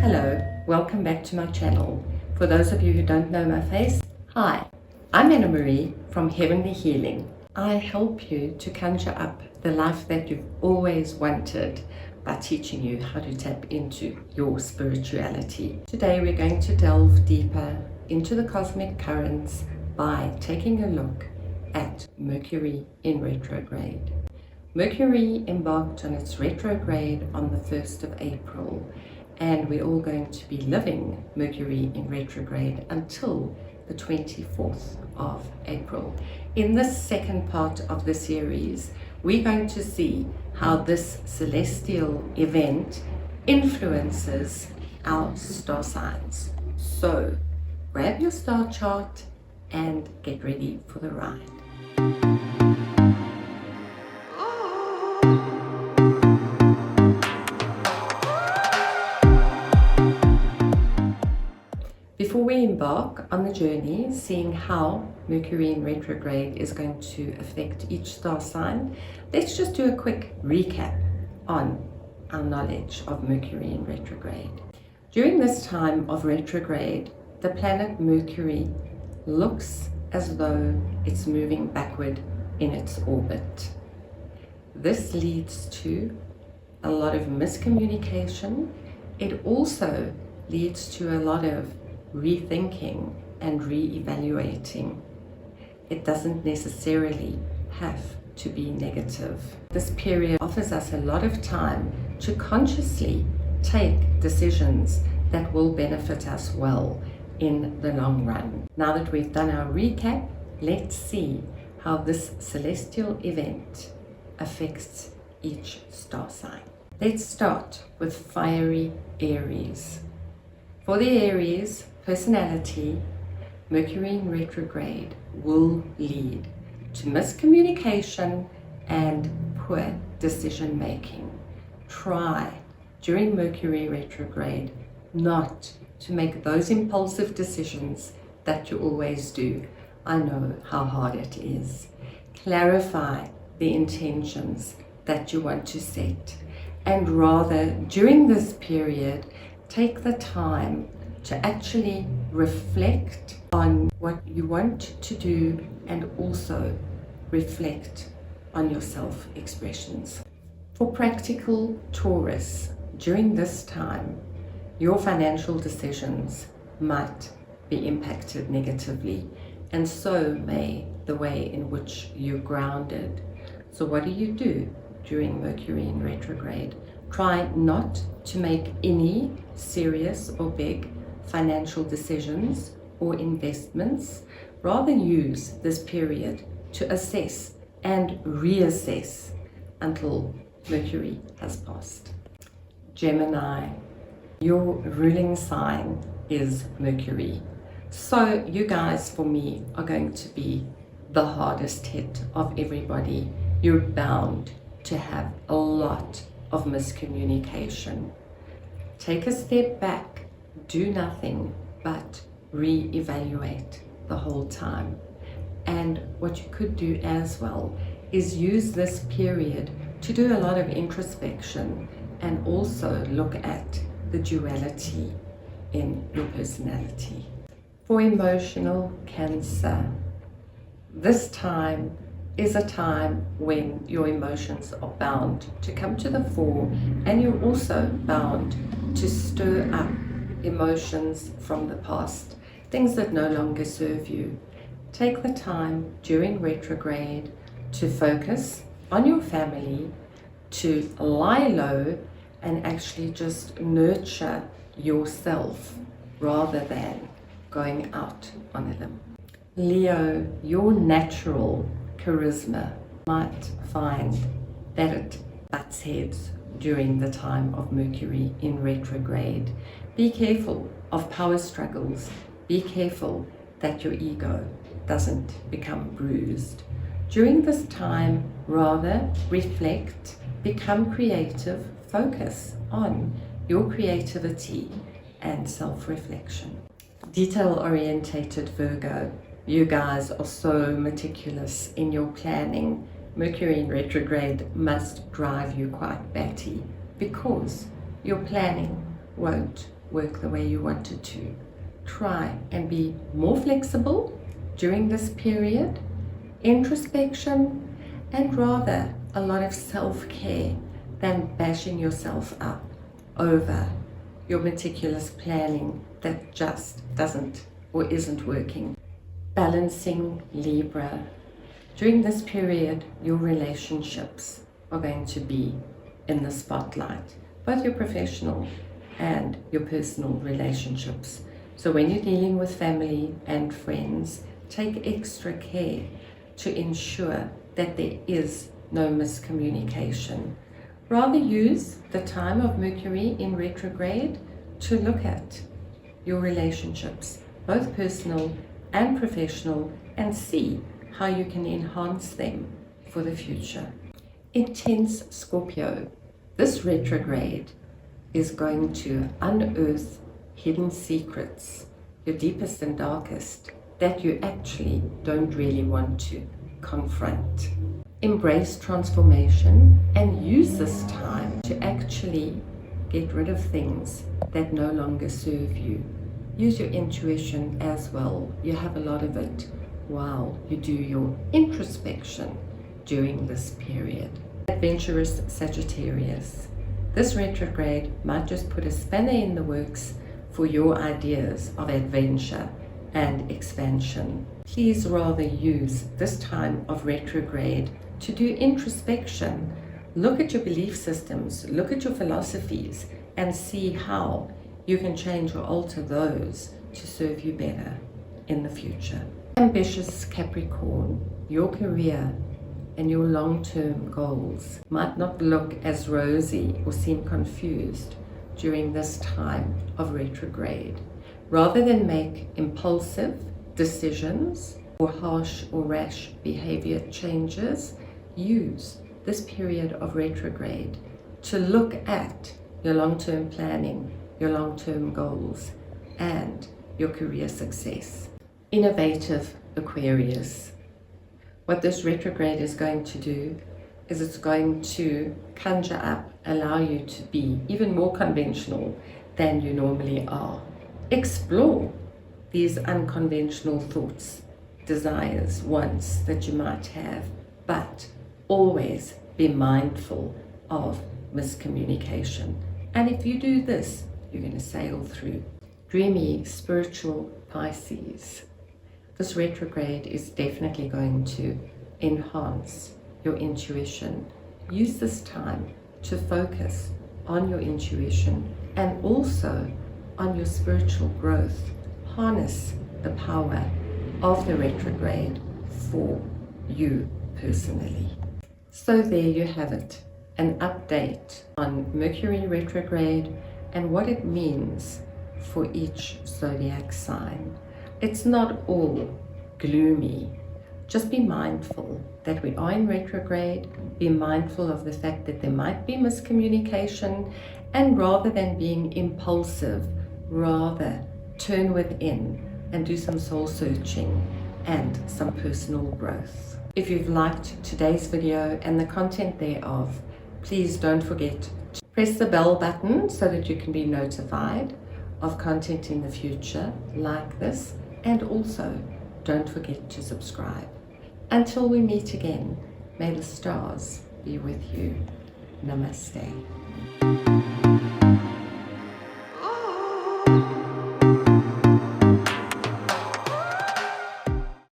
Hello, welcome back to my channel. For those of you who don't know my face, hi, I'm Anna Marie from Heavenly Healing. I help you to conjure up the life that you've always wanted by teaching you how to tap into your spirituality. Today we're going to delve deeper into the cosmic currents by taking a look at Mercury in retrograde. Mercury embarked on its retrograde on the 1st of April, and we're all going to be living Mercury in retrograde until the 24th of April. In this second part of the series, we're going to see how this celestial event influences our star signs. So grab your star chart and get ready for the ride. Before we embark on the journey, seeing how Mercury in retrograde is going to affect each star sign, let's just do a quick recap on our knowledge of Mercury in retrograde. During this time of retrograde, the planet Mercury looks as though it's moving backward in its orbit. This leads to a lot of miscommunication. It also leads to a lot of rethinking and re-evaluating. It doesn't necessarily have to be negative. This period offers us a lot of time to consciously take decisions that will benefit us well in the long run. Now that we've done our recap, let's see how this celestial event affects each star sign. Let's start with fiery Aries. For the Aries personality, Mercury in retrograde will lead to miscommunication and poor decision making. Try during Mercury retrograde not to make those impulsive decisions that you always do. I know how hard it is. Clarify the intentions that you want to set, and rather during this period take the time to actually reflect on what you want to do and also reflect on your self-expressions. For practical Taurus, during this time, your financial decisions might be impacted negatively, and so may the way in which you're grounded. So what do during Mercury in retrograde? Try not to make any serious or big financial decisions or investments. Rather use this period to assess and reassess until Mercury has passed. Gemini, your ruling sign is Mercury. So you guys, for me, are going to be the hardest hit of everybody. You're bound to have a lot of miscommunication. Take a step back, do nothing but re-evaluate the whole time. And what you could do as well is use this period to do a lot of introspection and also look at the duality in your personality. For emotional Cancer, this time is a time when your emotions are bound to come to the fore, and you're also bound to stir up emotions from the past, things that no longer serve you. Take the time during retrograde to focus on your family, to lie low and actually just nurture yourself rather than going out on a limb. Leo, your natural charisma might find that it butts heads during the time of Mercury in retrograde. Be careful of power struggles. Be careful that your ego doesn't become bruised. During this time, rather reflect, become creative, focus on your creativity and self-reflection. Detail-orientated Virgo, you guys are so meticulous in your planning. Mercury in retrograde must drive you quite batty because your planning won't work the way you want it to. Try and be more flexible during this period, introspection, and rather a lot of self-care than bashing yourself up over your meticulous planning that just doesn't or isn't working. Balancing Libra. During this period, your relationships are going to be in the spotlight, both your professional and your personal relationships. So when you're dealing with family and friends, take extra care to ensure that there is no miscommunication. Rather use the time of Mercury in retrograde to look at your relationships, both personal and professional, and see how you can enhance them for the future. Intense Scorpio. This retrograde is going to unearth hidden secrets, your deepest and darkest, that you actually don't really want to confront. Embrace transformation and use this time to actually get rid of things that no longer serve you. Use your intuition as well. You have a lot of it while you do your introspection during this period. Adventurous Sagittarius. This retrograde might just put a spanner in the works for your ideas of adventure and expansion. Please rather use this time of retrograde to do introspection. Look at your belief systems, look at your philosophies, and see how you can change or alter those to serve you better in the future. Ambitious Capricorn, your career and your long-term goals might not look as rosy or seem confused during this time of retrograde. Rather than make impulsive decisions or harsh or rash behavior changes, use this period of retrograde to look at your long-term planning, your long-term goals, and your career success. Innovative Aquarius. What this retrograde is going to do is it's going to conjure up, allow you to be even more conventional than you normally are. Explore these unconventional thoughts, desires, wants that you might have, but always be mindful of miscommunication. And if you do this, you're going to sail through. Dreamy, spiritual Pisces. This retrograde is definitely going to enhance your intuition. Use this time to focus on your intuition and also on your spiritual growth. Harness the power of the retrograde for you personally. So there you have it, an update on Mercury retrograde and what it means for each zodiac sign. It's not all gloomy. Just be mindful that we are in retrograde. Be mindful of the fact that there might be miscommunication, and rather than being impulsive, rather turn within and do some soul searching and some personal growth. If you've liked today's video and the content thereof, please don't forget to press the bell button so that you can be notified of content in the future like this, and also don't forget to subscribe. Until we meet again, may the stars be with you. Namaste.